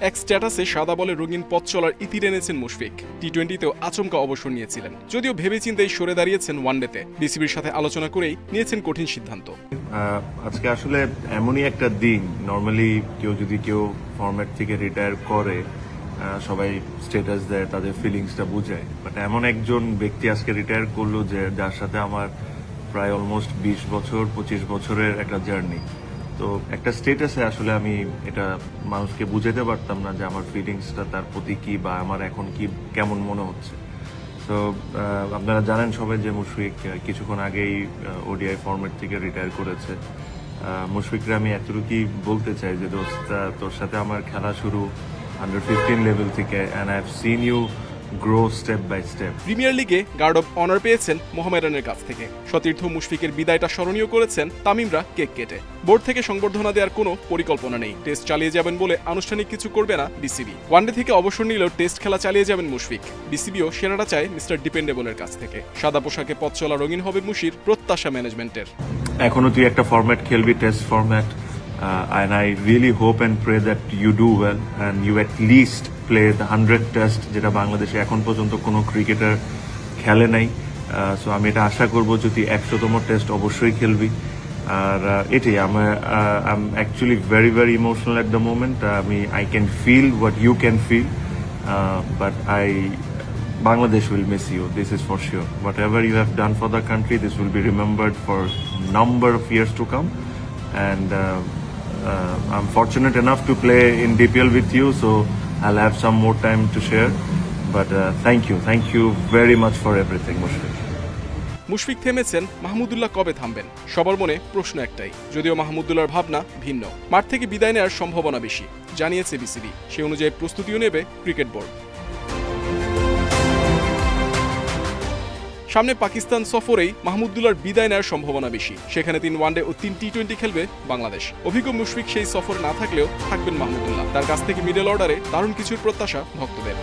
এক স্ট্যাটাসে সাদা বলে রঙিন পথ চলার ইতি টেনেছেন মুশফিক। টি-20তেও আচমকা অবসর নিয়েছিলেন, যদিও ভেবেচিন্তেই সরে দাঁড়িয়েছেন ওয়ানডেতে। বিসিবির সাথে আলোচনা করেই নিয়েছেন কঠিন সিদ্ধান্ত। আজকে আসলে এমনই একটা দিন, নর্মালি যদি কেউ ফরম্যাট থেকে রিটায়ার করে সবাই স্ট্যাটাস দেয়, তাদের ফিলিংসটা বুঝায়, বাট এমন একজন ব্যক্তি আজকে রিটায়ার করলো যার সাথে আমার প্রায় অলমোস্ট 20 বছর 25 বছরের একটা জার্নি। তো একটা স্ট্যাটাসে আসলে আমি এটা মানুষকে বুঝাতে পারতাম না যে আমার ফিলিংসটা তার প্রতি কি বা আমার এখন কি কেমন মনে হচ্ছে। তো আপনারা জানেন সবাই যে মুশফিক কিছুক্ষণ আগেই ওডিআই ফরম্যাট থেকে রিটায়ার করেছে। মুশফিকরা আমি এতটুকুই বলতে চাই যে দোস্ত, তোর সাথে আমার খেলা শুরু আন্ডার 15 লেভেল থেকে, and I have seen you grow step by step. Premier লিগে গার্ড অব অনার পেয়েছেন মোহামেডানের কাছ থেকে। সতীর্থ মুশফিকের বিদায়টা স্মরণীয় করেছেন তামিমরা কেক কেটে। বোর্ড থেকে সংবর্ধনা দেওয়ার কোনো পরিকল্পনা নেই। টেস্ট চালিয়ে যাবেন বলে আনুষ্ঠানিক কিছু করবে না বিসিবি। ওয়ানডে থেকে অবসর নিলেও টেস্ট খেলা চালিয়ে যাবেন মুশফিক। বিসিবিও সেরাটা চায় মিস্টার ডিপেন্ডেবলের কাছ থেকে। সাদা পোশাকে পথ চলা রঙিন হবে মুশির প্রত্যাশা ম্যানেজমেন্টের। এখনো তুই একটা ফরম্যাট খেলবি, test format, and I really hope and pray that you do well and you at least play the 100 test, যেটা বাংলাদেশে এখন পর্যন্ত কোনো ক্রিকেটার খেলে নাই। সো আমি এটা আশা করবো যদি 100তম টেস্ট অবশ্যই খেলবি। আর এটাই আমার I am actually very very emotional at the moment. I can feel what you can feel, but Bangladesh will miss you, this is for sure. Whatever you have done for the country, this will be remembered for number of years to come, and I'm fortunate enough to play in DPL with you, so I'll have some more time to share, but thank you very much for everything, Mushfiq. Mushfiq থেমেছেন, মাহমুদুল্লাহ কবে থামবেন? সবার মনে প্রশ্ন একটাই, যদিও মাহমুদুল্লাহর ভাবনা ভিন্ন। মাঠ থেকে বিদায় নেওয়ার সম্ভাবনা বেশি জানিয়েছে বিসিবি। সে অনুযায়ী প্রস্তুতিও নেবে ক্রিকেট বোর্ড। সামনে পাকিস্তান সফরেই মাহমুদুল্লাহর বিদায় নেওয়ার সম্ভাবনা বেশি। সেখানে 3 ওয়ানডে ও 3 টি-20 খেলবে বাংলাদেশ। অভিজ্ঞ মুশফিক সেই সফর না থাকলেও থাকবেন মাহমুদুল্লাহ। তার কাছ থেকে মিডল অর্ডারে দারুণ কিছুর প্রত্যাশা ভক্তদের।